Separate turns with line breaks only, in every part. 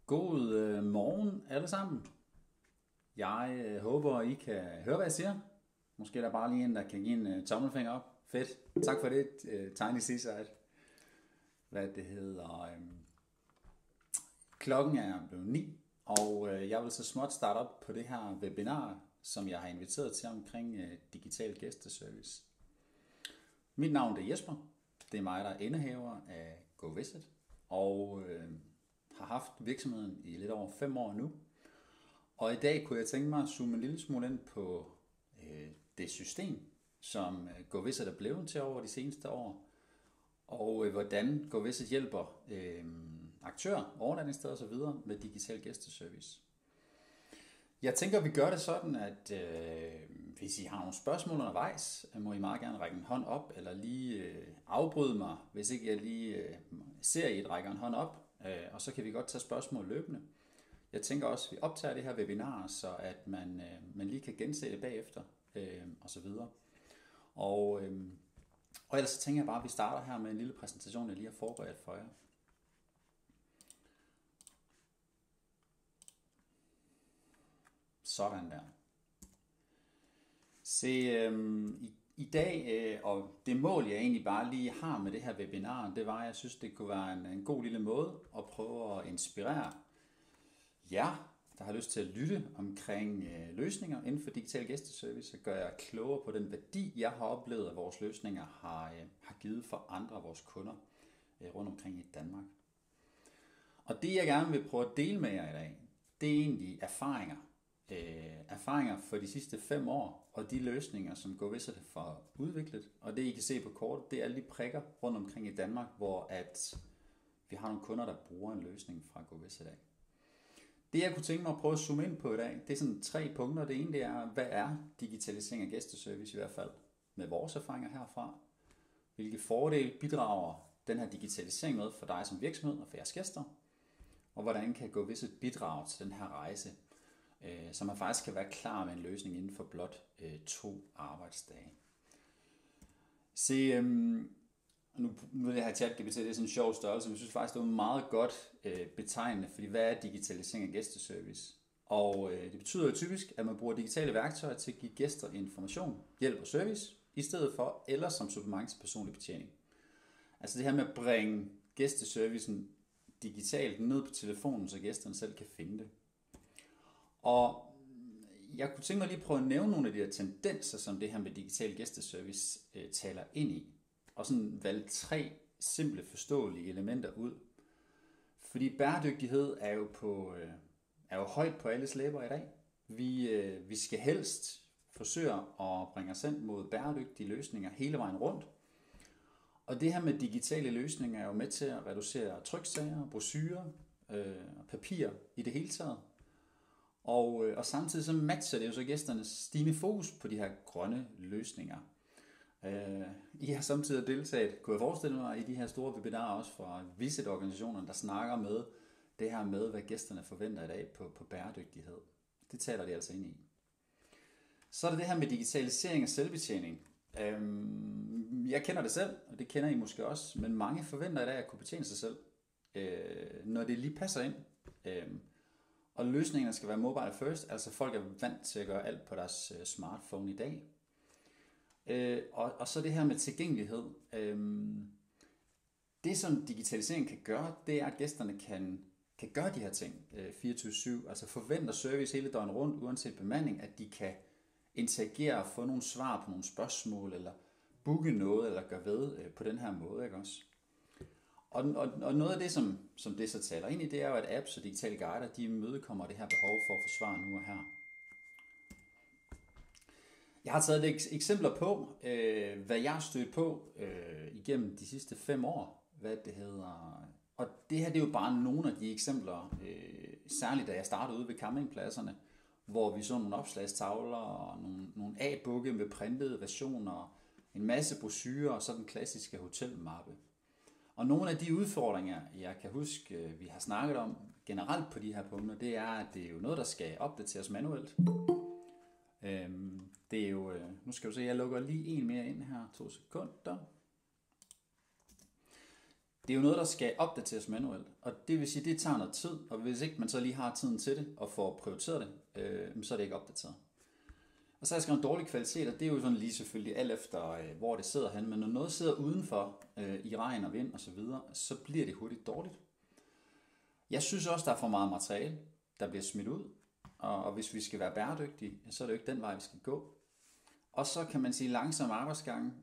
God morgen alle sammen. Jeg håber, I kan høre, hvad jeg siger. Måske er der bare lige en, der kan give en tommelfinger op. Fedt. Tak for det, Tiny Seaside. Hvad det hedder. Klokken er blevet 9, og jeg vil så småt starte op på det her webinar, som jeg har inviteret til omkring digital gæsteservice. Mit navn er Jesper. Det er mig, der er indehaver af GoVisit, og har haft virksomheden i lidt over 5 år nu. Og i dag kunne jeg tænke mig at zoome en lille smule ind på det system, som GoVisit er blevet til over de seneste år, og hvordan GoVisit hjælper aktører, overnatningssteder osv. med digital gæsteservice. Jeg tænker, at vi gør det sådan, at hvis I har nogle spørgsmål undervejs, må I meget gerne række en hånd op, eller lige afbryde mig, hvis ikke jeg lige ser I et rækker en hånd op, og så kan vi godt tage spørgsmål løbende. Jeg tænker også, at vi optager det her webinar, så at man lige kan gense det bagefter, og så videre. Og ellers så tænker jeg bare, at vi starter her med en lille præsentation, jeg lige har forberedt for jer. Sådan der. Se, i dag, og det mål jeg egentlig bare lige har med det her webinar, det var, at jeg synes, det kunne være en god lille måde at prøve at inspirere jer, der har lyst til at lytte omkring løsninger inden for digital gæsteservice, og gøre jer klogere på den værdi, jeg har oplevet, at vores løsninger har givet for andre af vores kunder rundt omkring i Danmark. Og det jeg gerne vil prøve at dele med jer i dag, det er egentlig erfaringer. Erfaringer for de sidste 5 år, og de løsninger, som GoVisit har udviklet. Og det I kan se på kortet, det er alle de prikker rundt omkring i Danmark, hvor at vi har nogle kunder, der bruger en løsning fra GoVisit af. Det jeg kunne tænke mig at prøve at zoome ind på i dag, det er sådan 3 punkter. Det ene det er, hvad er digitalisering af gæsteservice i hvert fald med vores erfaringer herfra? Hvilke fordele bidrager den her digitalisering med for dig som virksomhed og for jeres gæster? Og hvordan kan GoVisit bidrage til den her rejse, så man faktisk kan være klar med en løsning inden for blot 2 arbejdsdage. Se, nu er det her ChatGPT, det er sådan en sjov størrelse, men jeg synes faktisk, det er meget godt betegnende, fordi hvad er digitalisering af gæsteservice? Og det betyder jo typisk, at man bruger digitale værktøjer til at give gæster information, hjælp og service, i stedet for eller som supplement til personlig betjening. Altså det her med at bringe gæsteservicen digitalt ned på telefonen, så gæsterne selv kan finde det. Og jeg kunne tænke mig lige at prøve at nævne nogle af de her tendenser, som det her med digital gæsteservice taler ind i. Og sådan valge 3 simple forståelige elementer ud. Fordi bæredygtighed er jo højt på alles læber i dag. Vi skal helst forsøge at bringe os hen mod bæredygtige løsninger hele vejen rundt. Og det her med digitale løsninger er jo med til at reducere tryksager, brochurer og papir i det hele taget. Og samtidig så matcher det jo så gæsternes stigende fokus på de her grønne løsninger. I har samtidig deltaget, kunne jeg forestille mig, i de her store webinarer også fra Visit-organisationerne, der snakker med det her med, hvad gæsterne forventer i dag på bæredygtighed. Det taler de altså ind i. Så er det her med digitalisering og selvbetjening. Jeg kender det selv, og det kender I måske også, men mange forventer i dag at kunne betjene sig selv, når det lige passer ind. Og løsningerne skal være mobile first, altså folk er vant til at gøre alt på deres smartphone i dag. Og så det her med tilgængelighed. Det som digitalisering kan gøre, det er at gæsterne kan gøre de her ting 24/7, altså forventer service hele døgnet rundt, uanset bemanding, at de kan interagere og få nogle svar på nogle spørgsmål, eller booke noget, eller gøre ved på den her måde, ikke også? Og noget af det, som det så taler ind i, det er jo, at apps og digitale guider, de imødekommer det her behov for at få svar nu og her. Jeg har taget lidt eksempler på, hvad jeg har stødt på igennem de sidste 5 år, hvad det hedder. Og det her, det er jo bare nogle af de eksempler, særligt da jeg startede ude ved campingpladserne, hvor vi så nogle opslagstavler og nogle A-bukke med printede versioner, en masse brochurer og så den klassiske hotelmappe. Og nogle af de udfordringer, jeg kan huske, vi har snakket om generelt på de her punkter, det er, at det er jo noget, der skal opdateres manuelt. Det er jo, nu skal du se, jeg lukker lige en mere ind her, 2 sekunder. det er jo noget, der skal opdateres manuelt, og det vil sige, det tager noget tid, og hvis ikke man så lige har tiden til det, og får prioriteret det, så er det ikke opdateret. Og så har jeg skrevet en dårlig kvalitet, og det er jo sådan lige selvfølgelig alt efter, hvor det sidder hen, men når noget sidder udenfor i regn og vind og så videre, så bliver det hurtigt dårligt. Jeg synes også, der er for meget materiale, der bliver smidt ud, og hvis vi skal være bæredygtige, så er det jo ikke den vej, vi skal gå. Og så kan man sige langsom arbejdsgang.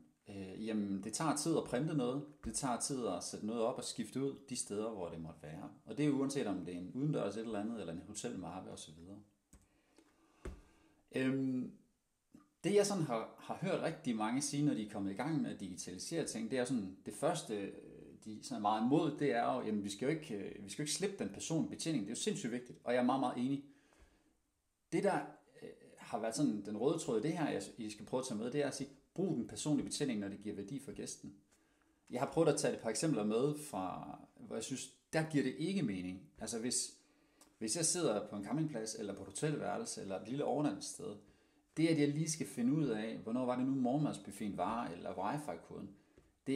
Jamen, det tager tid at printe noget. Det tager tid at sætte noget op og skifte ud de steder, hvor det måtte være. Og det er jo uanset om det er en udendørs et eller andet, eller en hotelmarve osv. Det jeg sådan har hørt rigtig mange sige, når de er kommet i gang med at digitalisere ting, det er sådan, det første, de er meget imod, det er jo, jamen vi skal jo ikke slippe den personlige betjening. Det er jo sindssygt vigtigt, og jeg er meget, meget enig. Det der har været sådan den røde tråd i det her, I skal prøve at tage med, det er at sige, brug den personlige betjening, når det giver værdi for gæsten. Jeg har prøvet at tage et par eksempler med fra, hvor jeg synes, der giver det ikke mening. Altså hvis jeg sidder på en campingplads, eller på et hotelværelse, eller et lille overnatningssted, det at jeg lige skal finde ud af, hvornår var det nu morgenmadsbuffeten var, eller wifi-koden, det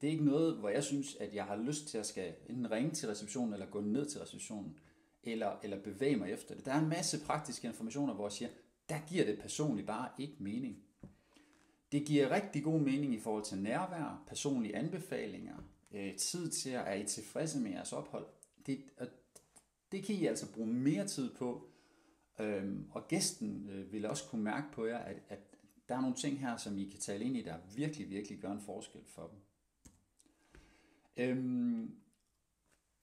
er ikke noget, hvor jeg synes, at jeg har lyst til at skal enten ringe til receptionen, eller gå ned til receptionen, eller bevæge mig efter det. Der er en masse praktiske informationer, hvor jeg siger, der giver det personligt bare ikke mening. Det giver rigtig god mening i forhold til nærvær, personlige anbefalinger, tid til at være tilfredse med jeres ophold. Det kan I altså bruge mere tid på, og gæsten vil også kunne mærke på jer, at der er nogle ting her, som I kan tale ind i, der virkelig, virkelig gør en forskel for dem.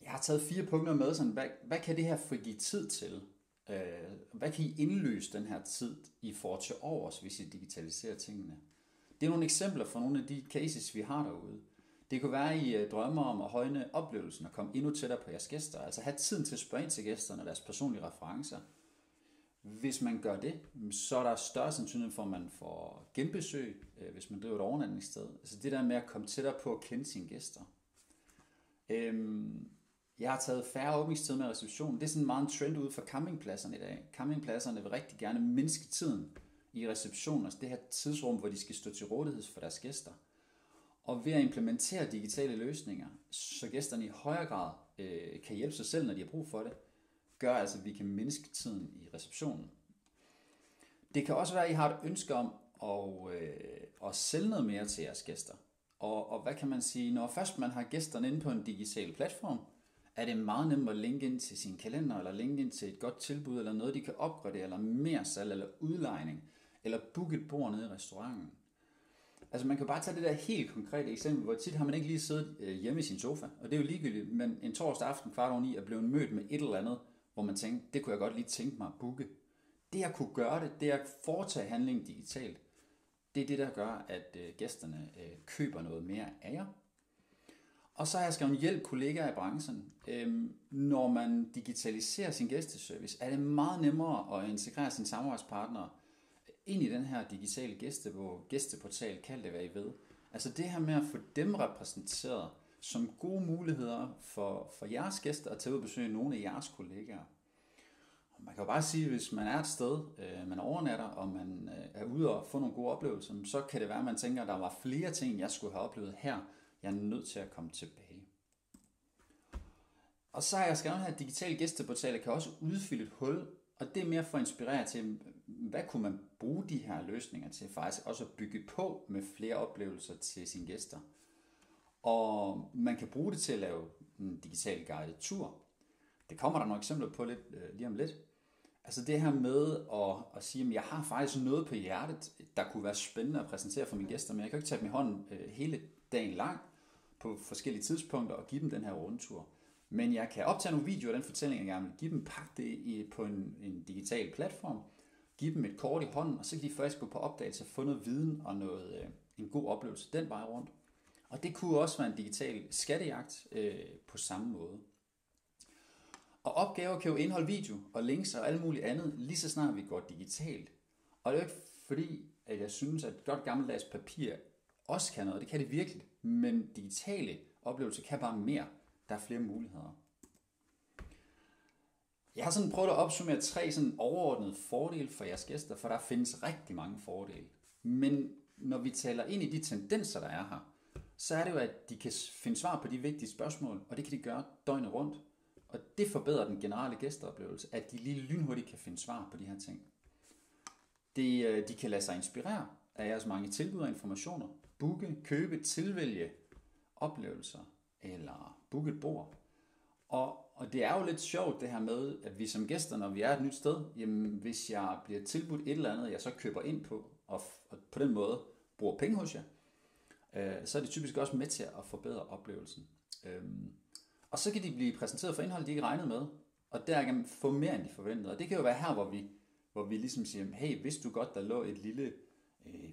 Jeg har taget 4 punkter med, sådan, hvad kan det her frigive tid til? Hvad kan I indløse den her tid, I får til overs, hvis I digitaliserer tingene? Det er nogle eksempler fra nogle af de cases, vi har derude. Det kunne være, at I drømmer om at højne oplevelsen og komme endnu tættere på jeres gæster. Altså have tiden til at spørge ind til gæsterne og deres personlige referencer. Hvis man gør det, så er der større sandsynlighed for, at man får genbesøg, hvis man driver et overnatningssted. Altså det der med at komme tættere på at kende sine gæster. Jeg har taget færre åbningstid med receptionen. Det er sådan meget en trend ude for campingpladserne i dag. Campingpladserne vil rigtig gerne mindske tiden i receptionen, altså det her tidsrum, hvor de skal stå til rådighed for deres gæster. Og ved at implementere digitale løsninger, så gæsterne i højere grad kan hjælpe sig selv, når de har brug for det, gør altså, at vi kan mindske tiden i receptionen. Det kan også være, at I har et ønske om at sælge noget mere til jeres gæster. Og hvad kan man sige, når først man har gæsterne inde på en digital platform, er det meget nemt at linke ind til sin kalender, eller linke ind til et godt tilbud, eller noget, de kan opgradere, eller mere salg, eller udlejning, eller booke et bord nede i restauranten. Altså man kan bare tage det der helt konkrete eksempel, hvor tit har man ikke lige siddet hjemme i sin sofa, og det er jo ligegyldigt, men en torsdag aften 9:15 er blevet mødt med et eller andet, hvor man tænker, det kunne jeg godt lige tænke mig at booke. Det at kunne gøre det, det at foretage handlingen digitalt, det er det, der gør, at gæsterne køber noget mere af jer. Og så har jeg skrevet hjælp kollegaer i branchen. Når man digitaliserer sin gæsteservice, er det meget nemmere at integrere sine samarbejdspartnere ind i den her digitale gæsteportal, kald det hvad I ved. Altså det her med at få dem repræsenteret som gode muligheder for jeres gæster at tage ud og besøge nogle af jeres kollegaer. Og man kan jo bare sige, hvis man er et sted, man overnatter, og man er ude og få nogle gode oplevelser, så kan det være, at man tænker, at der var flere ting, jeg skulle have oplevet her. Jeg er nødt til at komme tilbage. Og så har jeg skrevet her, at digitale gæsteportaler kan også udfylde et hul, og det er mere for at inspirere til, hvad kunne man bruge de her løsninger til, faktisk også at bygge på med flere oplevelser til sine gæster. Og man kan bruge det til at lave en digital guided tur. Det kommer der nogle eksempler på lige om lidt. Altså det her med at sige, at jeg har faktisk noget på hjertet, der kunne være spændende at præsentere for mine gæster, men jeg kan ikke tage dem i hånden hele dagen lang på forskellige tidspunkter og give dem den her rundtur. Men jeg kan optage nogle videoer af den fortælling, jeg gerne vil give dem, pakke det på en digital platform, give dem et kort i hånden, og så kan de først gå på opdagelse og få noget viden og en god oplevelse den vej rundt. Og det kunne også være en digital skattejagt på samme måde. Og opgaver kan jo indeholde video og links og alt muligt andet, lige så snart vi går digitalt. Og det er jo ikke fordi, at jeg synes, at godt gammeldags papir også kan noget. Det kan det virkelig. Men digitale oplevelser kan bare mere. Der er flere muligheder. Jeg har sådan prøvet at opsummere 3 sådan overordnede fordele for jeres gæster, for der findes rigtig mange fordele. Men når vi taler ind i de tendenser, der er her, så er det jo, at de kan finde svar på de vigtige spørgsmål, og det kan de gøre døgnet rundt. Og det forbedrer den generelle gæsteoplevelse, at de lige lynhurtigt kan finde svar på de her ting. De kan lade sig inspirere af jeres mange tilbud og informationer, booke, købe, tilvælge oplevelser, eller booke et bord. Og det er jo lidt sjovt det her med, at vi som gæster, når vi er et nyt sted, jamen hvis jeg bliver tilbudt et eller andet, jeg så køber ind på, og på den måde bruger penge hos jer, så er det typisk også med til at forbedre oplevelsen. Og så kan de blive præsenteret for indhold, de ikke regnede med, og der kan få mere end de forventede. Og det kan jo være her, hvor vi ligesom siger, hey, vidste du godt, der lå et lille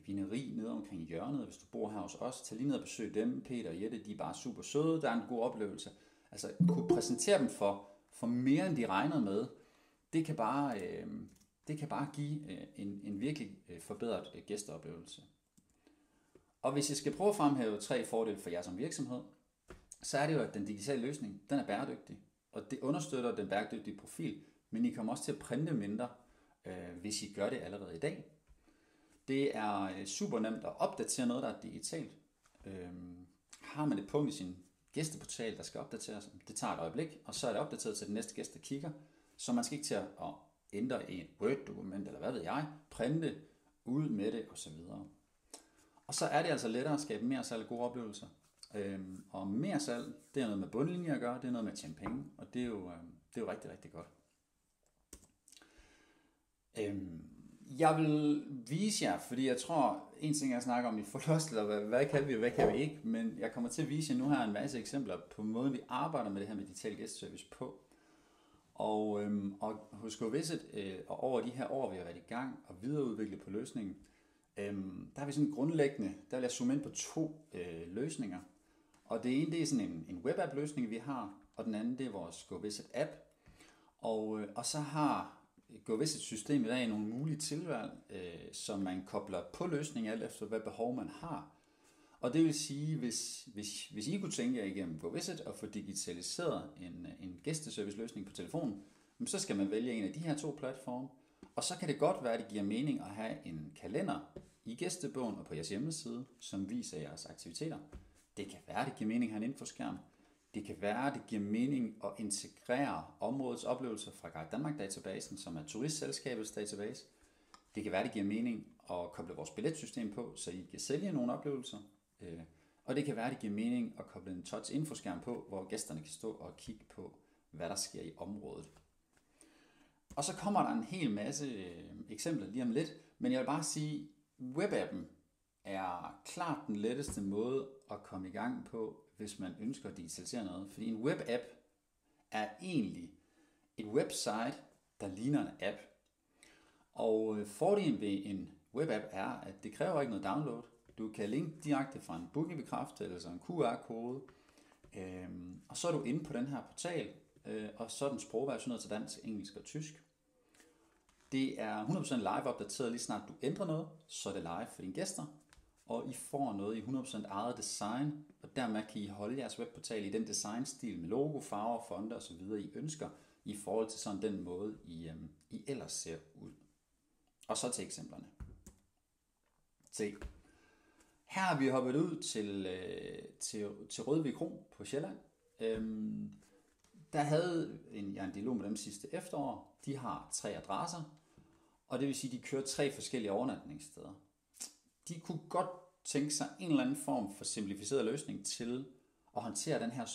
vineri nede omkring i hjørnet, hvis du bor her hos os, tag lige ned og besøg dem, Peter og Jette, de er bare super søde, der er en god oplevelse. Altså kunne præsentere dem for mere end de regnede med, det kan bare give en virkelig forbedret gæsteoplevelse. Og hvis jeg skal prøve at fremhæve 3 fordele for jer som virksomhed, så er det jo, at den digitale løsning, den er bæredygtig, og det understøtter den bæredygtige profil, men I kommer også til at printe mindre, hvis I gør det allerede i dag. Det er super nemt at opdatere noget, der er digitalt. Har man et punkt i sin gæsteportal, der skal opdateres, det tager et øjeblik, og så er det opdateret til den næste gæst, der kigger, så man skal ikke til at ændre i et Word-dokument, eller hvad ved jeg, printe ud med det osv. Og så er det altså lettere at skabe mere salg og gode oplevelser. Og mere salg, det er noget med bundlinjer at gøre, det er noget med at tjene penge, og det er jo rigtig, rigtig godt. Jeg vil vise jer, fordi jeg tror, en ting jeg snakker om i forløstel, hvad kan vi og hvad kan vi ikke, men jeg kommer til at vise jer nu her en masse eksempler på måden, vi arbejder med det her med digital gæsteservice på. Og hos GoVisit, og over de her år, vi har været i gang og videreudviklet på løsningen, der er vi sådan grundlæggende, der vil jeg zoome ind på 2 løsninger. Og det ene, det er sådan en webapp løsning, vi har, og den anden, det er vores GoVisit app. Og så har GoVisit systemet af nogle mulige tilvalg, som man kobler på løsningen alt efter, hvad behov man har. Og det vil sige, hvis I kunne tænke jer igennem GoVisit og få digitaliseret en gæsteservice løsning på telefonen, så skal man vælge en af de her 2 platforme. Og så kan det godt være, at det giver mening at have en kalender i gæstebogen og på jeres hjemmeside, som viser jeres aktiviteter. Det kan være, at det giver mening at have en infoskærm. Det kan være, at det giver mening at integrere områdets oplevelser fra Guide Danmark-databasen, som er turistselskabets database. Det kan være, at det giver mening at koble vores billetsystem på, så I kan sælge nogle oplevelser. Og det kan være, at det giver mening at koble en touch infoskærm på, hvor gæsterne kan stå og kigge på, hvad der sker i området. Og så kommer der en hel masse eksempler lige om lidt, men jeg vil bare sige, webappen er klart den letteste måde at komme i gang på, hvis man ønsker at digitalisere noget. Fordi en webapp er egentlig et website, der ligner en app. Og fordelen ved en webapp er, at det kræver ikke noget download. Du kan linke direkte fra en bookingbekræftelse eller en QR-kode, og så er du inde på den her portal, og så er den sprogversioneret til dansk, engelsk og tysk. Det er 100% live opdateret lige snart du ændrer noget, så er det live for dine gæster, og I får noget i 100% eget design, og dermed kan I holde jeres webportal i den designstil med logo, farver, fonter osv. I ønsker, i forhold til sådan den måde, I ellers ser ud. Og så til eksemplerne. Se. Her har vi hoppet ud til Rødvig Kro på Sjælland. Der havde jeg en dialog med dem sidste efterår. De har 3 adresser, og det vil sige, at de kører 3 forskellige overnatningssteder. De kunne godt tænke sig en eller anden form for simplificeret løsning til at håndtere den her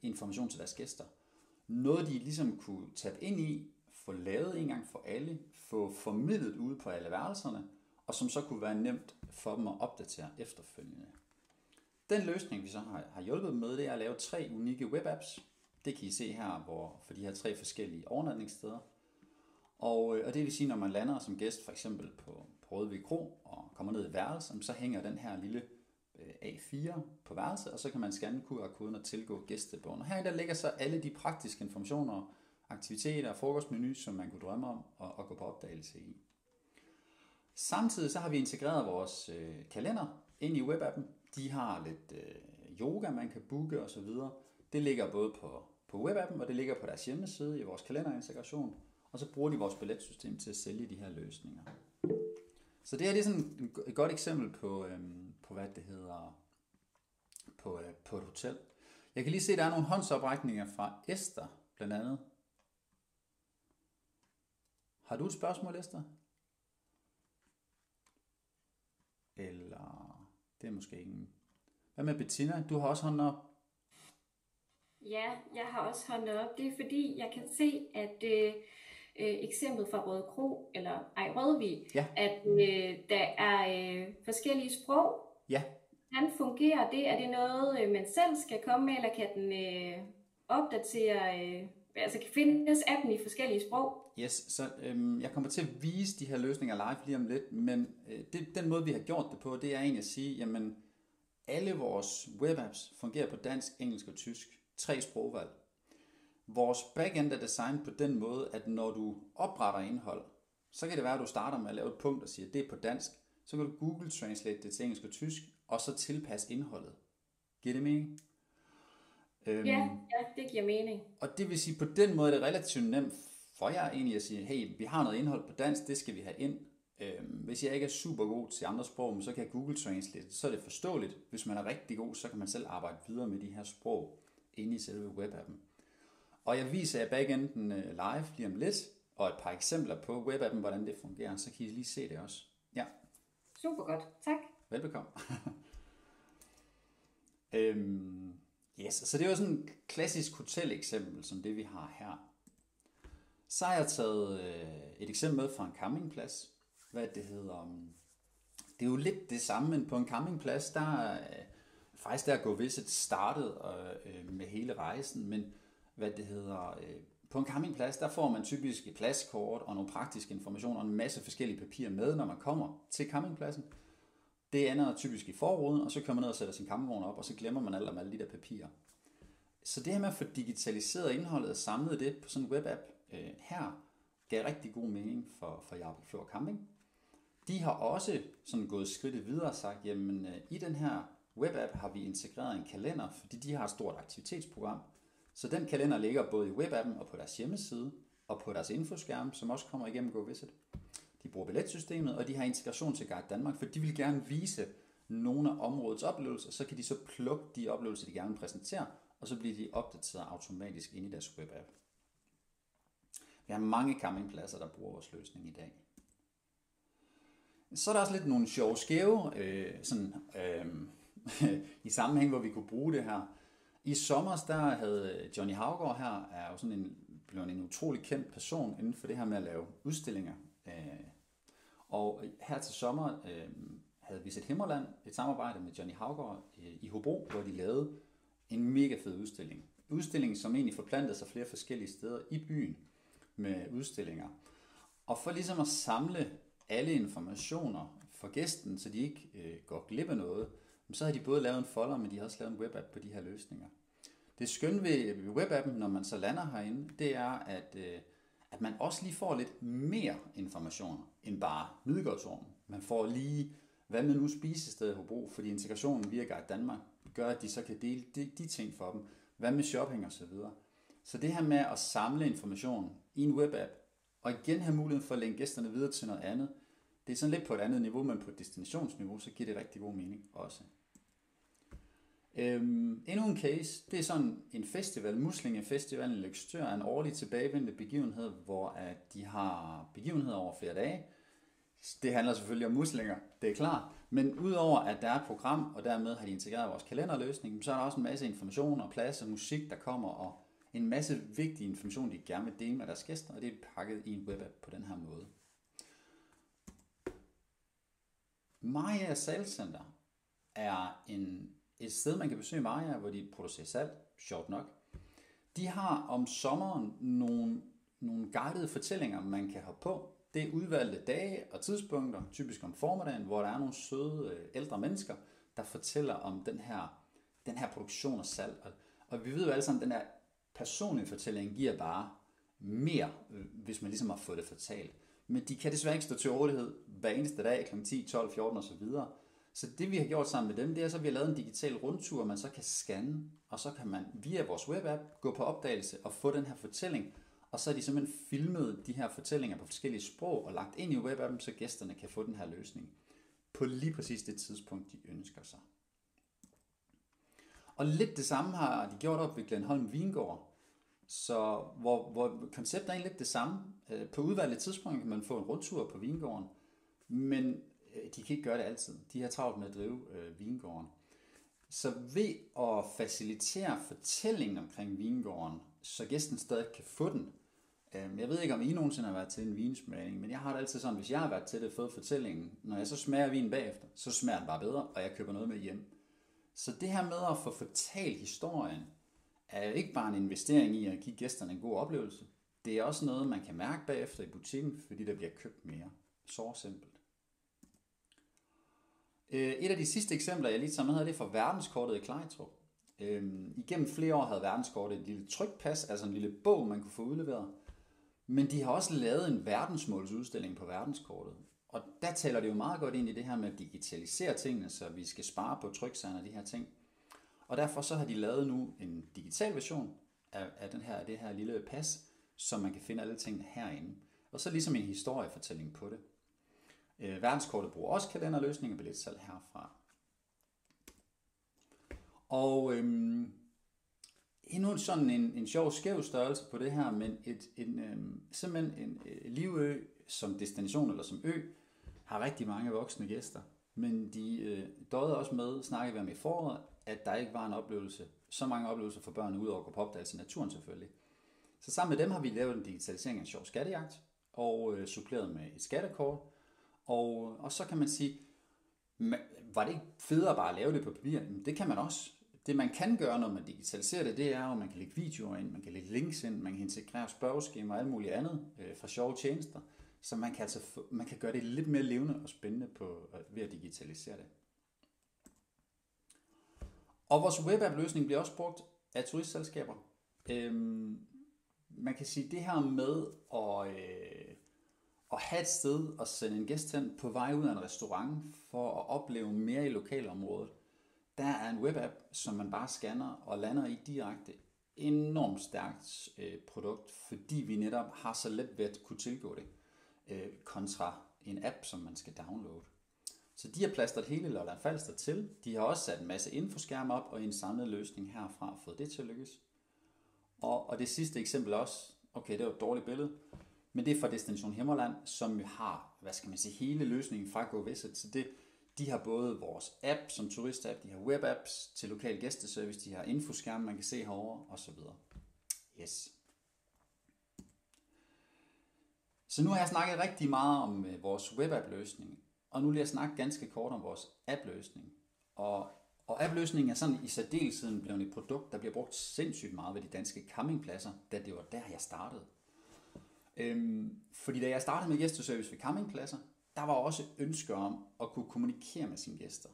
information til deres gæster. Noget, de ligesom kunne tabe ind i, få lavet en gang for alle, få formidlet ude på alle værelserne, og som så kunne være nemt for dem at opdatere efterfølgende. Den løsning, vi så har hjulpet dem med, det er at lave 3 unikke webapps. Det kan I se her, for de her 3 forskellige overnatningssteder. Og det vil sige, når man lander som gæst for eksempel på Rødvig Kro og kommer ned i værelset, så hænger den her lille A4 på værelset, og så kan man scanne QR-koden og tilgå gæstebogen. Og her der ligger så alle de praktiske informationer, aktiviteter og frokostmenu, som man kunne drømme om at gå på opdagelse i. Samtidig så har vi integreret vores kalender ind i webappen. De har lidt yoga, man kan booke osv. Det ligger både på webappen, og det ligger på deres hjemmeside i vores kalenderintegration. Og så bruger de vores billetsystem til at sælge de her løsninger. Så det her det er sådan et godt eksempel på hvad det hedder, på et hotel. Jeg kan lige se, at der er nogle håndsoprækninger fra Esther, blandt andet. Har du et spørgsmål, Esther? Eller det er måske ingen. Hvad med Bettina? Du har også hånden op.
Ja, jeg har også hånden op. Det er fordi, jeg kan se, at eksemplet fra Røde Kro, eller Rødvig,
Ja,
at der er forskellige sprog.
ja.
Hvordan fungerer det? Er det noget, man selv skal komme med, eller kan den opdatere, altså kan findes appen i forskellige sprog?
Yes, så jeg kommer til at vise de her løsninger live lige om lidt, men den måde, vi har gjort det på, det er egentlig at sige, jamen alle vores webapps fungerer på dansk, engelsk og tysk. 3 sprogvalg. Vores backend er designet på den måde, at når du opretter indhold, så kan det være, at du starter med at lave et punkt og siger, at det er på dansk. Så kan du Google Translate det til engelsk og tysk, og så tilpasse indholdet. Giver det mening?
Ja, det giver mening.
Og det vil sige, på den måde er det relativt nemt for jer egentlig at sige, hey, vi har noget indhold på dansk, det skal vi have ind. Hvis jeg ikke er super god til andre sprog, så kan jeg Google Translate, så er det forståeligt. Hvis man er rigtig god, så kan man selv arbejde videre med de her sprog inde i selve webappen. Og jeg viser jer backenden live lige om lidt, og et par eksempler på webappen, hvordan det fungerer, så kan I lige se det også. Ja.
Super godt, tak.
Velbekomme. Yes, så det var sådan et klassisk hoteleksempel, som det vi har her. Så har jeg taget et eksempel med fra en campingplads. Hvad det hedder. Det er jo lidt det samme, men på en campingplads, der er faktisk der GoVisit startet med hele rejsen, men hvad det hedder. På en campingplads, der får man typisk et pladskort og nogle praktiske informationer og en masse forskellige papirer med, når man kommer til campingpladsen. Det ender typisk i forruden, og så kommer man ned og sætter sin campingvogn op, og så glemmer man alt om alle de der papirer. Så det her med at få digitaliseret indholdet og samlet det på sådan en webapp her, gav rigtig god mening for Jarlbæk Fjord Camping. De har også sådan gået skridtet videre og sagt, jamen i den her webapp har vi integreret en kalender, fordi de har et stort aktivitetsprogram. Så den kalender ligger både i webappen og på deres hjemmeside, og på deres infoskærm, som også kommer igennem GoVisit. De bruger billetsystemet, og de har integration til Guide Danmark, for de vil gerne vise nogle af områdets oplevelser, så kan de så plukke de oplevelser, de gerne vil præsentere, og så bliver de opdateret automatisk ind i deres webapp. Vi har mange campingpladser, der bruger vores løsning i dag. Så er der også lidt nogle sjove skæve i sammenhæng, hvor vi kunne bruge det her. I sommer der havde Johnny Haugaard her, er jo sådan blevet en utrolig kendt person inden for det her med at lave udstillinger. Og her til sommer havde Visit Himmerland et samarbejde med Johnny Haugaard i Hobro, hvor de lavede en mega fed udstilling. Udstilling, som egentlig forplantede sig flere forskellige steder i byen med udstillinger. Og for ligesom at samle alle informationer for gæsten, så de ikke går glip af noget, så har de både lavet en folder, men de har også lavet en webapp på de her løsninger. Det skønne ved webappen, når man så lander herinde, det er, at man også lige får lidt mere information end bare Midgårdsordenen. Man får lige, hvad med nu spisestedet i Hobro, fordi integrationen via Guide Danmark gør, at de så kan dele de ting for dem. Hvad med shopping og så videre. Så det her med at samle information i en webapp, og igen have muligheden for at længe gæsterne videre til noget andet, det er sådan lidt på et andet niveau, men på et destinationsniveau, så giver det rigtig god mening også. Endnu en case, det er sådan en festival, Muslingefestivalen i Løgstør, er en årlig tilbagevendende begivenhed, hvor at de har begivenheder over flere dage. Det handler selvfølgelig om muslinger, det er klart, men udover at der er et program, og dermed har de integreret vores kalenderløsning, så er der også en masse information og plads og musik, der kommer, og en masse vigtig information, de gerne vil dele med deres gæster, og det er pakket i en webapp på den her måde. Maja Salgscenter er et sted, man kan besøge Maja, hvor de producerer salt, sjovt nok. De har om sommeren nogle guidede fortællinger, man kan have på. Det er udvalgte dage og tidspunkter, typisk om formiddagen, hvor der er nogle søde ældre mennesker, der fortæller om den her produktion af salt. Og vi ved jo alle sammen, at den her personlige fortælling giver bare mere, hvis man ligesom har fået det fortalt. Men de kan desværre ikke stå til rådighed hver eneste dag kl. 10, 12, 14 osv. Så det vi har gjort sammen med dem, det er så, at vi har lavet en digital rundtur, man så kan scanne, og så kan man via vores webapp gå på opdagelse og få den her fortælling. Og så er de simpelthen filmet de her fortællinger på forskellige sprog og lagt ind i webappen, så gæsterne kan få den her løsning på lige præcis det tidspunkt, de ønsker sig. Og lidt det samme har de gjort op ved Glenholm Vingård, så hvor konceptet er egentlig lidt det samme. På udvalgte tidspunkter kan man få en rundtur på vingården, men de kan ikke gøre det altid. De har travlt med at drive vingården. Så ved at facilitere fortællingen omkring vingården, så gæsten stadig kan få den. Jeg ved ikke, om I nogensinde har været til en vinsmagning, men jeg har det altid sådan, hvis jeg har været til det og fået fortællingen, når jeg så smager vinen bagefter, så smager den bare bedre, og jeg køber noget med hjem. Så det her med at få fortalt historien, er jo ikke bare en investering i at give gæsterne en god oplevelse. Det er også noget, man kan mærke bagefter i butikken, fordi der bliver købt mere. Så simpelt. Et af de sidste eksempler, jeg lige tager med her, det er fra verdenskortet i Klejtrup. Igennem flere år havde verdenskortet et lille trykpas, altså en lille bog, man kunne få udleveret. Men de har også lavet en verdensmålsudstilling på verdenskortet. Og der taler det jo meget godt ind i det her med at digitalisere tingene, så vi skal spare på tryksagerne og de her ting. Og derfor så har de lavet nu en digital version af det her lille pas, så man kan finde alle tingene herinde. Og så ligesom en historiefortælling på det. Verdenskortet bruger også kalenderløsninger og billetsalg herfra. Og endnu sådan en sjov skæv størrelse på det her, men simpelthen en Livø som destination eller som ø har rigtig mange voksne gæster. Men de døde også med, snakkede vi om i foråret, at der ikke var en oplevelse, så mange oplevelser for børn udover at gå på opdagelse i naturen selvfølgelig. Så sammen med dem har vi lavet en digitalisering af en sjov skattejagt og suppleret med et skattekort. Og så kan man sige, var det ikke federe bare at lave det på papir? Det kan man også. Det man kan gøre, når man digitaliserer det, det er, at man kan lægge videoer ind, man kan lægge links ind, man kan integrere spørgeskemaer og alt muligt andet fra sjove tjenester. Så man kan gøre det lidt mere levende og spændende ved at digitalisere det. Og vores webapp-løsning bliver også brugt af turistselskaber. Man kan sige, det her med at have et sted og sende en gæst hen på vej ud af en restaurant for at opleve mere i lokalområdet. Der er en webapp, som man bare scanner og lander i direkte. Enormt stærkt produkt, fordi vi netop har så let ved at kunne tilgå det, kontra en app, som man skal downloade. Så de har plastret hele Lolland Falster til. De har også sat en masse infoskærme op og en samlet løsning herfra fået det til at lykkes. Og det sidste eksempel også, okay, det var et dårligt billede, men det er fra Destination Himmerland, som har, hele løsningen fra GoVisit. Så de har både vores app som turistapp, de har webapps til lokal gæsteservice, de har infoskærme, man kan se herovre, osv. Yes. Så nu har jeg snakket rigtig meget om vores webapp-løsning, og nu vil jeg snakke ganske kort om vores app-løsning. Og app-løsningen er sådan i særdelesheden blevet et produkt, der bliver brugt sindssygt meget ved de danske campingpladser, da det var der, jeg startede. Fordi da jeg startede med gæsteservice ved campingpladser, der var også ønsker om at kunne kommunikere med sine gæster.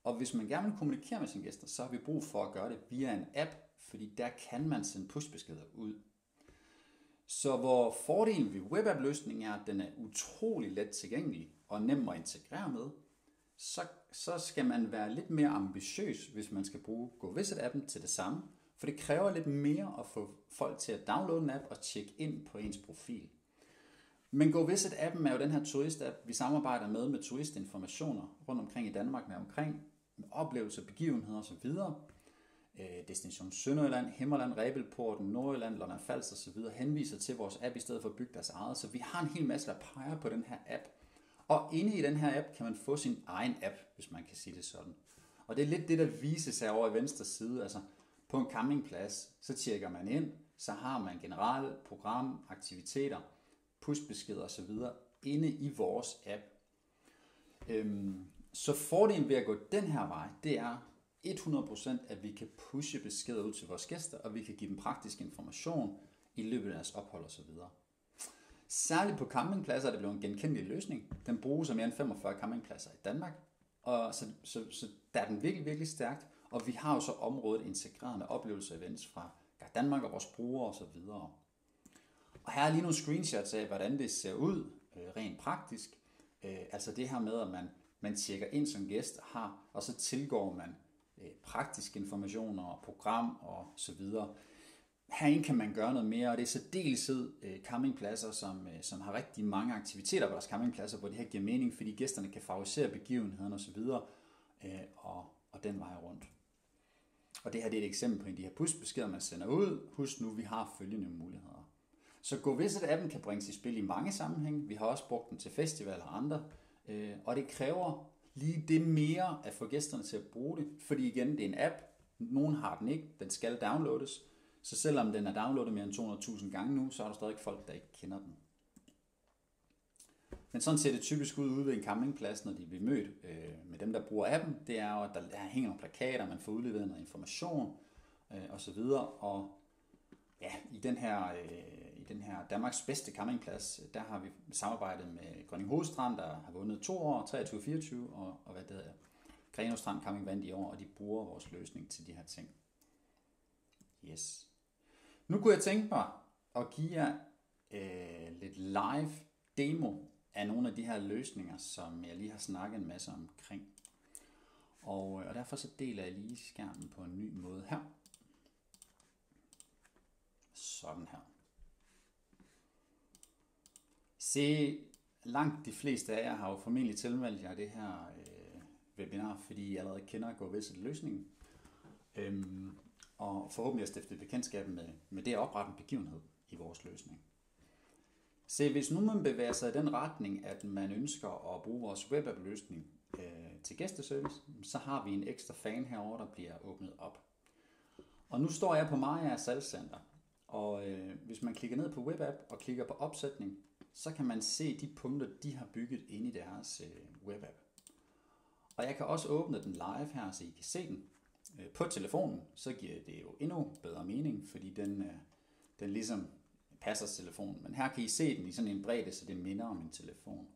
Og hvis man gerne vil kommunikere med sine gæster, så har vi brug for at gøre det via en app, fordi der kan man sende pushbeskeder ud. Så hvor fordelen ved webapp-løsningen er, at den er utrolig let tilgængelig og nem at integrere med, så skal man være lidt mere ambitiøs, hvis man skal bruge GoVisit-appen til det samme. For det kræver lidt mere at få folk til at downloade en app og tjekke ind på ens profil. Men GoVisit-appen er jo den her turistapp, vi samarbejder med turistinformationer rundt omkring i Danmark, med oplevelser, begivenheder osv. Destination Sønderjylland, Himmerland, Rebelporten, Nordjylland, Lolland Falster osv. henviser til vores app i stedet for at bygge deres eget. Så vi har en hel masse, der peger på den her app. Og inde i den her app kan man få sin egen app, hvis man kan sige det sådan. Og det er lidt det, der vises her over i venstre side. Altså på en campingplads, så tjekker man ind, så har man generelt program, aktiviteter, pushbeskeder osv. inde i vores app. Så fordelen ved at gå den her vej, det er 100%, at vi kan pushe beskeder ud til vores gæster, og vi kan give dem praktisk information i løbet af deres ophold osv. Særligt på campingpladser er det blevet en genkendelig løsning. Den bruges af mere end 45 campingpladser i Danmark, og så der er den virkelig, virkelig stærkt. Og vi har jo så området integreret med oplevelser og events fra Danmark og vores brugere osv. Og her er lige nogle screenshots af, hvordan det ser ud rent praktisk. Altså det her med, at man tjekker ind som gæst og så tilgår man praktiske informationer og program og så videre. Herinde kan man gøre noget mere, og det er særdeleshed campingpladser, som har rigtig mange aktiviteter på deres campingpladser, hvor det her giver mening, fordi gæsterne kan favorisere begivenhederne osv. Og den vej rundt. Og det her det er et eksempel på en af de her push-beskeder, man sender ud. Husk nu, vi har følgende muligheder. Så GoVisit-appen kan bringes i spil i mange sammenhænge. Vi har også brugt den til festivaler og andre. Og det kræver lige det mere at få gæsterne til at bruge det. Fordi igen, det er en app. Nogen har den ikke. Den skal downloades. Så selvom den er downloadet mere end 200.000 gange nu, så er der stadig folk, der ikke kender den. Men sådan ser det typisk ud ved en campingplads, når de bliver mødt med dem, der bruger appen. Det er jo, at der hænger nogle plakater, man får udleveret noget information osv. Og ja, i den her Danmarks bedste campingplads, der har vi samarbejdet med Grønning Hovedstrand, der har vundet 2 år, 23-24, og hvad det hedder, Grenaa Strand Camping vandt i år, og de bruger vores løsning til de her ting. Yes. Nu kunne jeg tænke mig at give jer lidt live demo af nogle af de her løsninger, som jeg lige har snakket en masse omkring. Og derfor så deler jeg lige skærmen på en ny måde her. Sådan her. Se, langt de fleste af jer har jo formentlig tilmeldt jer det her webinar, fordi I allerede kender GoVisit-løsningen. Og forhåbentlig har stiftet bekendtskab med det at oprette en begivenhed i vores løsning. Se, hvis nu man bevæger sig i den retning, at man ønsker at bruge vores webapp-løsning til gæsteservice, så har vi en ekstra fan herover, der bliver åbnet op. Og nu står jeg på Maja Salgscenter, og hvis man klikker ned på webapp og klikker på opsætning, så kan man se de punkter, de har bygget ind i deres webapp. Og jeg kan også åbne den live her, så I kan se den. På telefonen, så giver det jo endnu bedre mening, fordi den ligesom passer til telefonen. Men her kan I se den i sådan en bredde, så det minder om en telefon.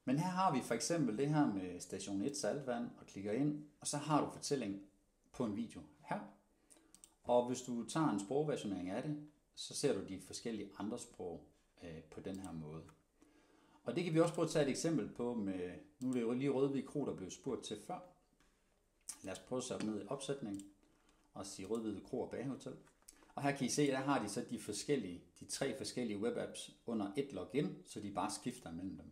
Men her har vi for eksempel det her med station 1 saltvand, og klikker ind, og så har du fortælling på en video her. Og hvis du tager en sprogversionering af det, så ser du de forskellige andre sprog på den her måde. Og det kan vi også prøve at tage et eksempel på med, nu er det jo lige Rødvig Kro, der blev spurgt til før. Lad os prøve at sætte ned i opsætning og sige Rødvig Kro og Bagehotel. Og her kan I se, der har de så de 3 forskellige webapps under et login, så de bare skifter mellem dem.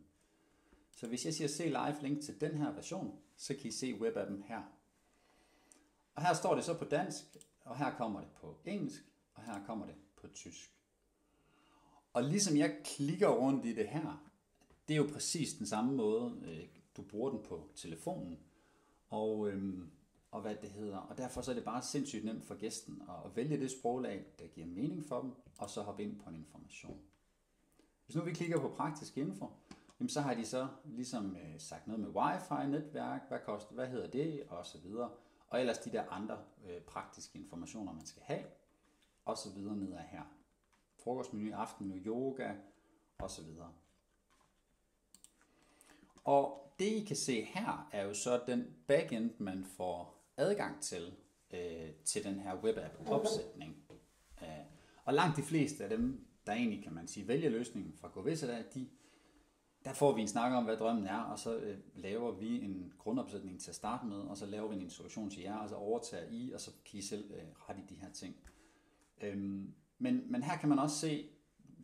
Så hvis jeg siger se live link til den her version, så kan I se webappen her. Og her står det så på dansk, og her kommer det på engelsk, og her kommer det på tysk. Og ligesom jeg klikker rundt i det her, det er jo præcis den samme måde, du bruger den på telefonen. Og hvad det hedder. Og derfor så er det bare sindssygt nemt for gæsten at vælge det sproglag, der giver mening for dem, og så hoppe ind på en information. Hvis nu vi klikker på praktisk info, så har de så ligesom sagt noget med wifi, netværk, hvad hedder det, og så videre. Og ellers de der andre praktiske informationer, man skal have, og så videre ned ad her. Frokostmenu, aftenmenu, yoga, og så videre. Og det I kan se her, er jo så den backend, man får adgang til den her webapp-opsætning. Og langt de fleste af dem, der egentlig kan man sige, vælger løsningen fra GoVisit, der får vi en snak om, hvad drømmen er, og så laver vi en grundopsætning til at starte med, og så laver vi en introduktion til jer, og så overtager I, og så kan I selv rette i de her ting. Men her kan man også se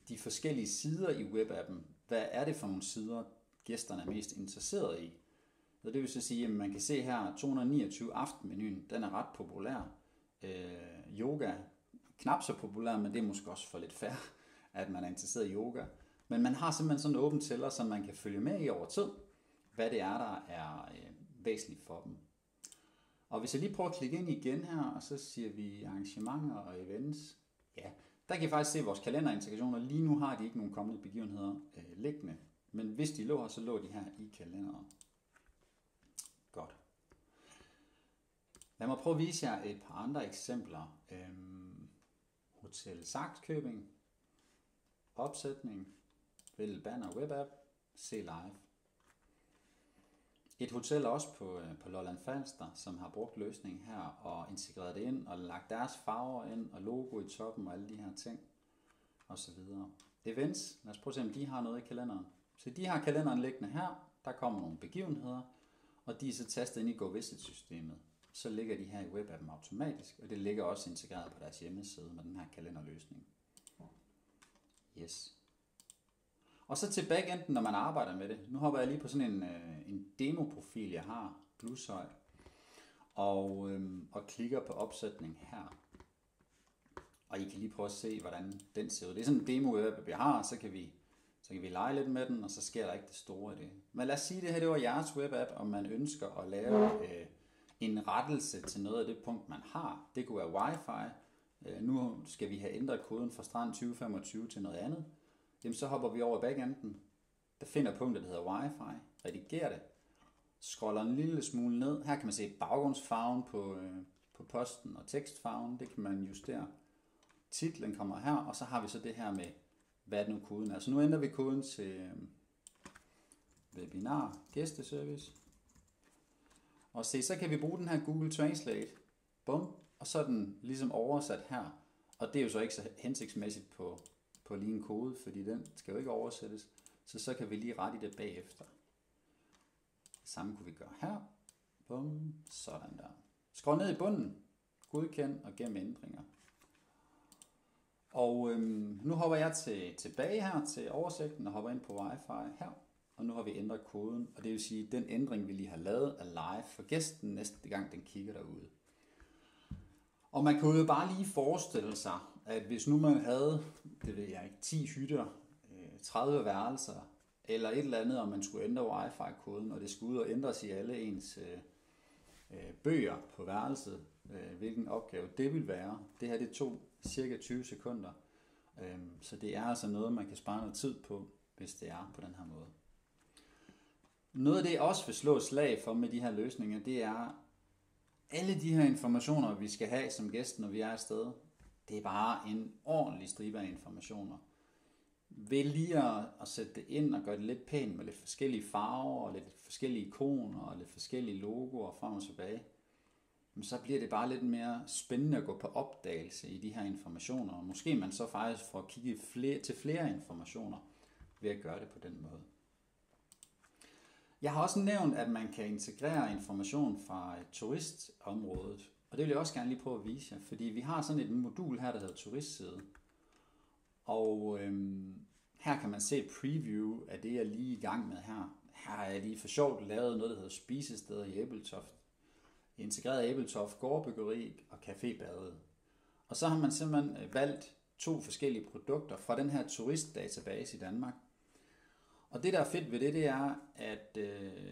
de forskellige sider i webappen. Hvad er det for nogle sider, gæsterne er mest interesseret i? Så det vil så sige, at man kan se her, 229 aftenmenuen, den er ret populær. Yoga, knap så populær, men det er måske også for lidt fair, at man er interesseret i yoga. Men man har simpelthen sådan en åben tæller, så man kan følge med i over tid, hvad det er, der er væsentligt for dem. Og hvis jeg lige prøver at klikke ind igen her, og så siger vi arrangementer og events, ja, der kan I faktisk se vores kalenderintegrationer. Lige nu har de ikke nogen kommende begivenheder liggende, men hvis de lå her, så lå de her i kalenderen. Godt. Lad mig prøve at vise jer et par andre eksempler. Hotel Saxkøbing, opsætning, vælg banner webapp, se live. Et hotel også på Lolland Falster, som har brugt løsningen her og integreret det ind og lagt deres farver ind og logo i toppen og alle de her ting og så videre. Events, lad os prøve at se, om de har noget i kalenderen. Så de har kalenderen liggende her, der kommer nogle begivenheder, og de er så tastet ind i GoVisit-systemet. Så ligger de her i webappen automatisk, og det ligger også integreret på deres hjemmeside med den her kalenderløsning. Yes. Og så til backenden, når man arbejder med det. Nu hopper jeg lige på sådan en demoprofil, jeg har, Bluesøj. og klikker på opsætning her. Og I kan lige prøve at se, hvordan den ser ud. Det er sådan en demo-web, vi har, så kan vi lege lidt med den, og så sker der ikke det store i det. Men lad os sige, at det her det var jeres webapp, og man ønsker at lave en rettelse til noget af det punkt, man har. Det kunne være Wi-Fi. Nu skal vi have ændret koden fra strand 2025 til noget andet. Jamen, så hopper vi over i backenden. Der finder punktet, der hedder Wi-Fi. Redigerer det. Scroller en lille smule ned. Her kan man se baggrundsfarven på posten og tekstfarven. Det kan man justere. Titlen kommer her, og så har vi så det her med, hvad nu koden er. Så nu ændrer vi koden til webinar gæsteservice. Og se, så kan vi bruge den her Google Translate. Bum. Og så er den ligesom oversat her. Og det er jo så ikke så hensigtsmæssigt på lige en kode, fordi den skal jo ikke oversættes. Så kan vi lige rette i det bagefter. Det samme kunne vi gøre her. Bum. Sådan der. Skrål ned i bunden. Godkend og gem ændringer. Og nu hopper jeg tilbage her til oversigten og hopper ind på Wi-Fi her. Og nu har vi ændret koden, og det vil sige, at den ændring, vi lige har lavet, er live for gæsten næste gang, den kigger derude. Og man kunne jo bare lige forestille sig, at hvis nu man havde, det ved jeg ikke, 10 hytter, 30 værelser, eller et eller andet, og man skulle ændre Wi-Fi-koden, og det skulle ud og ændres i alle ens bøger på værelset, hvilken opgave det vil være. Det her det tog cirka 20 sekunder, så det er altså noget, man kan spare noget tid på, hvis det er på den her måde. Noget af det, jeg også vil slå et slag for med de her løsninger, det er, alle de her informationer, vi skal have som gæst, når vi er afsted, det er bare en ordentlig stribe af informationer. Ved lige at sætte det ind og gøre det lidt pænt med lidt forskellige farver, og lidt forskellige ikoner, og lidt forskellige logoer frem og tilbage, så bliver det bare lidt mere spændende at gå på opdagelse i de her informationer, og måske man så faktisk får kigget til flere informationer ved at gøre det på den måde. Jeg har også nævnt, at man kan integrere information fra turistområdet, og det vil jeg også gerne lige prøve at vise jer, fordi vi har sådan et modul her, der hedder turistside, og her kan man se et preview af det, jeg er lige i gang med her. Her har jeg lige for sjovt lavet noget, der hedder spisesteder i Ebeltoft, integreret Ebeltoft gårdbyggeri og cafébade. Og så har man simpelthen valgt 2 forskellige produkter fra den her turistdatabase i Danmark. Og det, der er fedt ved det er, at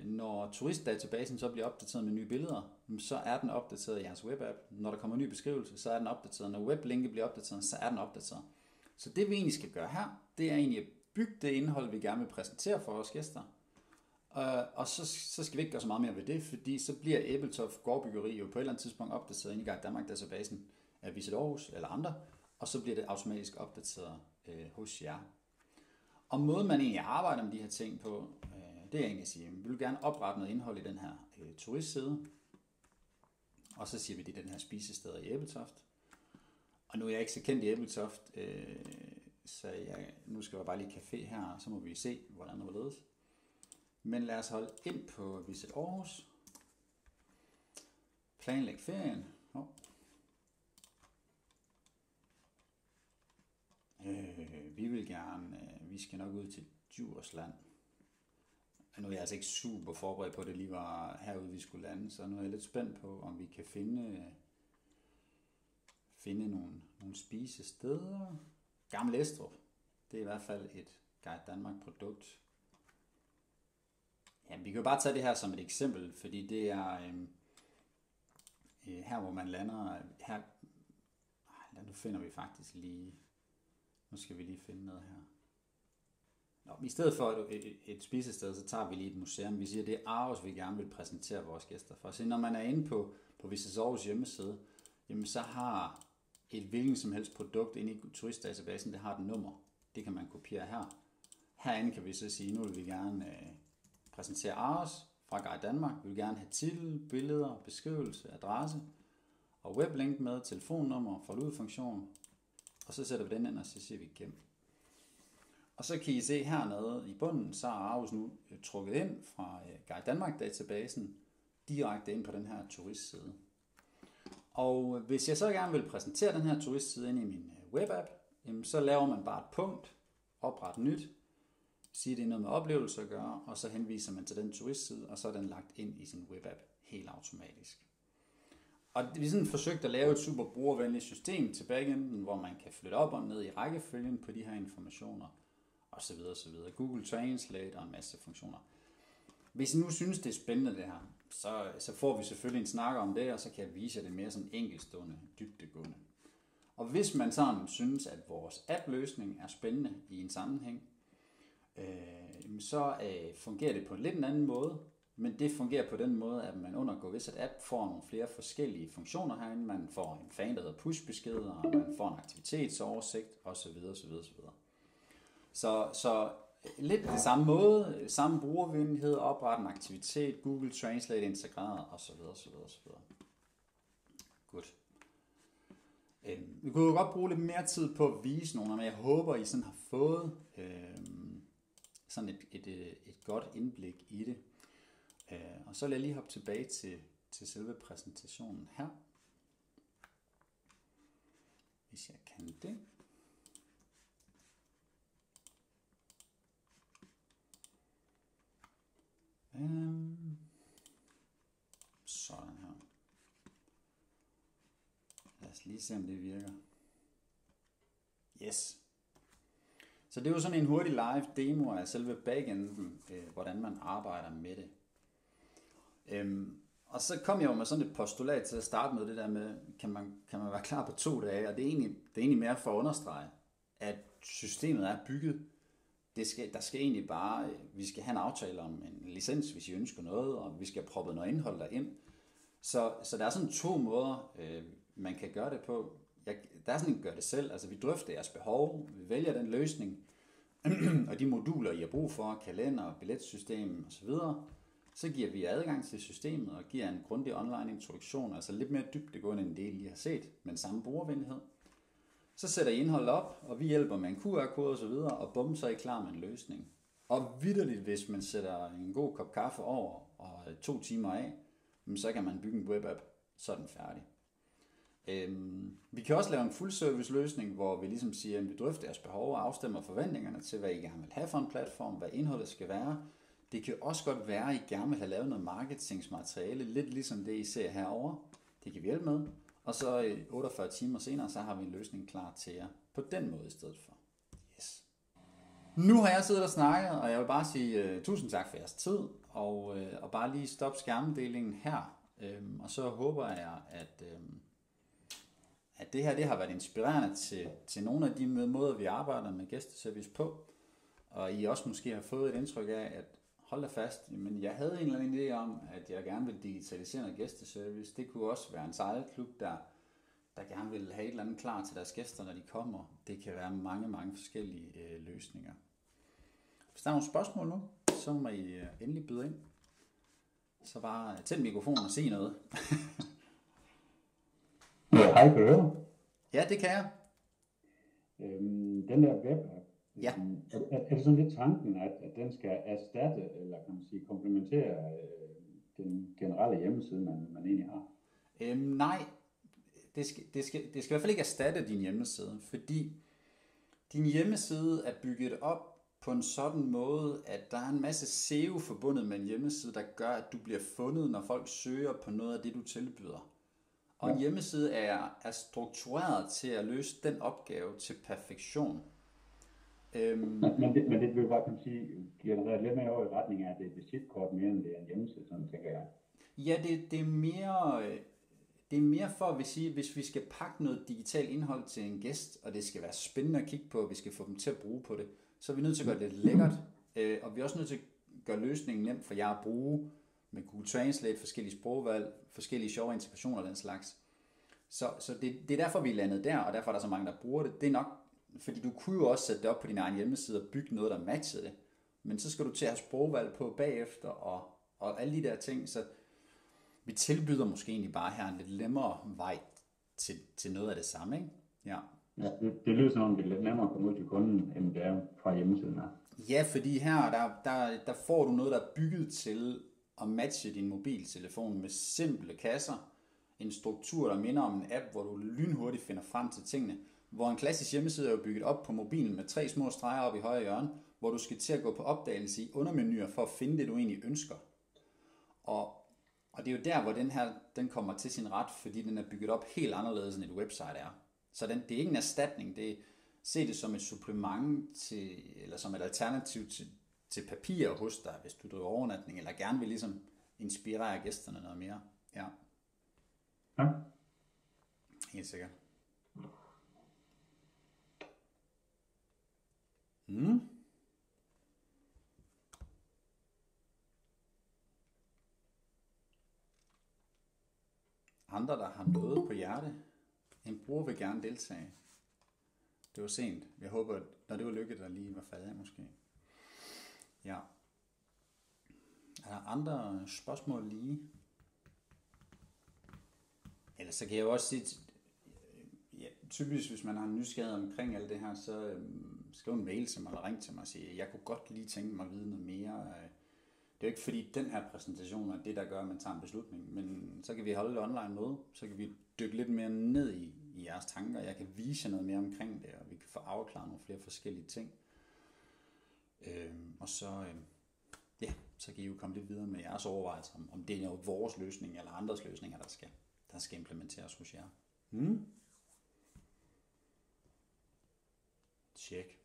når turistdatabasen så bliver opdateret med nye billeder, så er den opdateret i jeres webapp. Når der kommer en ny beskrivelse, så er den opdateret. Når weblinket bliver opdateret, så er den opdateret. Så det, vi egentlig skal gøre her, det er egentlig at bygge det indhold, vi gerne vil præsentere for vores gæster. Og så skal vi ikke gøre så meget mere ved det, fordi så bliver Ebeltoft gårdbyggeri jo på et eller andet tidspunkt opdateret ind i Guide Danmark-databasen af Visit Aarhus eller andre, og så bliver det automatisk opdateret hos jer. Og måden man egentlig arbejder med de her ting på, det er egentlig at sige, at vi vil gerne oprette noget indhold i den her turistside, og så siger vi, det er den her spisesteder i Ebeltoft. Og nu er jeg ikke så kendt i Ebeltoft, så nu skal jeg bare lige café her, og så må vi se, hvordan det ledes. Men lad os holde ind på Visit Aarhus. Planlæg ferien. Vi vil gerne, vi skal nok ud til Djursland. Nu er jeg altså ikke super forberedt på, at det lige var herude, vi skulle lande, så nu er jeg lidt spændt på, om vi kan finde nogle spisesteder. Gammel Estrup, det er i hvert fald et Guide Danmark produkt. Ja, vi kan jo bare tage det her som et eksempel, fordi det er her, hvor man lander. Her, nu finder vi faktisk lige. Nu skal vi lige finde noget her. I stedet for et spisested, så tager vi lige et museum. Vi siger, det er Aarhus, vi gerne vil præsentere vores gæster for. Så når man er inde på Visit Aarhus hjemmeside, jamen så har et hvilken som helst produkt inde i turistdatabasen, det har et nummer. Det kan man kopiere her. Herinde kan vi så sige, nu vil vi gerne præsentere Aarhus fra Guide Danmark. Vi vil gerne have titel, billeder, beskrivelse, adresse og weblink med, telefonnummer, folde ud funktion. Og så sætter vi den ind, og så siger vi gem. Og så kan I se hernede i bunden, så er Aarhus nu trukket ind fra Guide Danmark-databasen direkte ind på den her turistside. Og hvis jeg så gerne vil præsentere den her turistside ind i min webapp, så laver man bare et punkt, opret nyt, siger det er noget med oplevelse at gøre, og så henviser man til den turistside, og så er den lagt ind i sin webapp helt automatisk. Og vi sådan forsøgt at lave et super brugervenligt system til backenden, hvor man kan flytte op og ned i rækkefølgen på de her informationer, osv. osv. Google Translate og en masse funktioner. Hvis I nu synes, det er spændende det her, så får vi selvfølgelig en snak om det, og så kan jeg vise jer det mere sådan enkeltstående, dybdegående. Og hvis man sådan synes, at vores app-løsning er spændende i en sammenhæng, så fungerer det på en lidt en anden måde, men det fungerer på den måde, at man under GoWizard App får nogle flere forskellige funktioner herinde. Man får en fan, der hedder push-beskeder, og man får en aktivitetsoversigt, osv. osv. osv. Så lidt det samme måde, samme brugervenlighed, oprette en aktivitet, Google Translate integreret, osv. osv. osv. Godt. Vi kunne jo godt bruge lidt mere tid på at vise nogle, men jeg håber, I sådan har fået sådan et godt indblik i det. Og så vil jeg lige hoppe tilbage til selve præsentationen her. Hvis jeg kan det. Sådan her. Lad os lige se, om det virker. Yes. Så det er jo sådan en hurtig live demo af selve backenden, hvordan man arbejder med det. Og så kom jeg jo med sådan et postulat til at starte med det der med, kan man være klar på 2 dage, og det er egentlig mere for at understrege, at systemet er bygget. Der skal egentlig bare, vi skal have en aftale om en licens, hvis I ønsker noget, og vi skal have proppet noget indhold derind. Så der er sådan 2 måder, man kan gøre det på. Der er sådan en gør det selv, altså vi drøfter jeres behov, vi vælger den løsning, og de moduler, I har brug for, kalender, billetsystem osv., så giver vi adgang til systemet og giver en grundig online introduktion, altså lidt mere dybdegående end det, I lige har set, men samme brugervenlighed. Så sætter I indholdet op, og vi hjælper med en QR-kode osv., og bum, så er I klar med en løsning. Og vitterligt, hvis man sætter en god kop kaffe over og 2 timer af, så kan man bygge en webapp, så er den færdig. Vi kan også lave en full service løsning, hvor vi ligesom siger, at vi drøfter jeres behov og afstemmer forventningerne til, hvad I gerne vil have for en platform, hvad indholdet skal være. Det kan også godt være, at I gerne vil have lavet noget marketingsmateriale, lidt ligesom det, I ser herovre. Det kan vi hjælpe med. Og så 48 timer senere, så har vi en løsning klar til jer på den måde i stedet for. Yes. Nu har jeg siddet og snakket, og jeg vil bare sige tusind tak for jeres tid, og bare lige stoppe skærmdelingen her. Og så håber jeg, at det her det har været inspirerende til nogle af de måder, vi arbejder med gæsteservice på. Og I også måske har fået et indtryk af, at hold da fast, men jeg havde en eller anden idé om, at jeg gerne vil digitalisere noget gæsteservice. Det kunne også være en sejlklub, der gerne vil have et eller andet klar til deres gæster, når de kommer. Det kan være mange, mange forskellige løsninger. Hvis der er nogle spørgsmål nu, så må I endelig byde ind. Så bare tænd mikrofonen og sig noget.
Hej, kan du høre?
Ja, det kan jeg.
Den der web,
Ja.
er det sådan lidt tanken, at den skal erstatte, eller kan man sige, komplementere den generelle hjemmeside, man egentlig har?
Nej, det skal i hvert fald ikke erstatte din hjemmeside, fordi din hjemmeside er bygget op på en sådan måde, at der er en masse SEO forbundet med en hjemmeside, der gør, at du bliver fundet, når folk søger på noget af det, du tilbyder. Og en hjemmeside er struktureret til at løse den opgave til perfektion.
Men det vil bare, kan man sige, generere lidt mere over i retning af, at det er et visitkort mere, end det er en hjemmeside, sådan tænker jeg.
Ja, det er mere for, hvis vi skal pakke noget digitalt indhold til en gæst, og det skal være spændende at kigge på, og vi skal få dem til at bruge på det, så er vi nødt til at gøre det lækkert, og vi er også nødt til at gøre løsningen nemt for jer at bruge, med Google Translate, forskellige sprogvalg, forskellige sjove integrationer og den slags. Så det er derfor, vi er landet der, og derfor er der så mange, der bruger det. Det er nok, fordi du kunne jo også sætte det op på din egen hjemmeside og bygge noget, der matchede det. Men så skal du til at have sprogvalg på bagefter, og alle de der ting. Så vi tilbyder måske egentlig bare her en lidt nemmere vej til noget af det samme, ikke? Ja.
Ja, det lyder som om det er lidt nemmere at komme ud til kunden, end det er fra hjemmesiden her.
Ja, fordi her, der får du noget, der er bygget til at matche din mobiltelefon med simple kasser, en struktur, der minder om en app, hvor du lynhurtigt finder frem til tingene, hvor en klassisk hjemmeside er jo bygget op på mobilen med 3 små streger op i højre hjørne, hvor du skal til at gå på opdagelse i undermenuer for at finde det, du egentlig ønsker. Og Og det er jo der, hvor den kommer til sin ret, fordi den er bygget op helt anderledes, end et website er. Så det er ikke en erstatning, se det som et supplement til, eller som et alternativ til papir hos dig, hvis du driver overnatning, eller gerne vil ligesom inspirere gæsterne noget mere. Ja.
Ja.
Helt sikkert. Andre, der har noget på hjerte. En bruger vil gerne deltage. Det var sent. Jeg håber, når det var Lykke, der lige var faldet af måske. Ja. Er der andre spørgsmål lige? Ellers så kan jeg jo også sige, ja, typisk hvis man har en nysgerrighed omkring alt det her, så skriv en mail til mig eller ring til mig og sige, jeg kunne godt lige tænke mig at vide noget mere. Det er jo ikke fordi den her præsentation er det, der gør, at man tager en beslutning, men så kan vi holde et online møde, så kan vi dykke lidt mere ned i jeres tanker. Jeg kan vise jer noget mere omkring det, og vi kan få afklaret nogle flere forskellige ting. Og så, så kan I jo komme lidt videre med jeres overvejelser, om det er vores løsning eller andres løsninger, der skal implementeres hos jer. Tjek.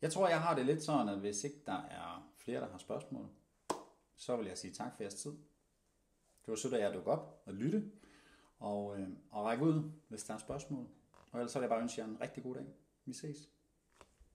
Jeg tror, jeg har det lidt sådan, at hvis ikke der er flere, der har spørgsmål, så vil jeg sige tak for jeres tid. Det var sødt, at jeg dukke op og lytte, og række ud, hvis der er spørgsmål. Og ellers så vil jeg bare ønske jer en rigtig god dag. Vi ses.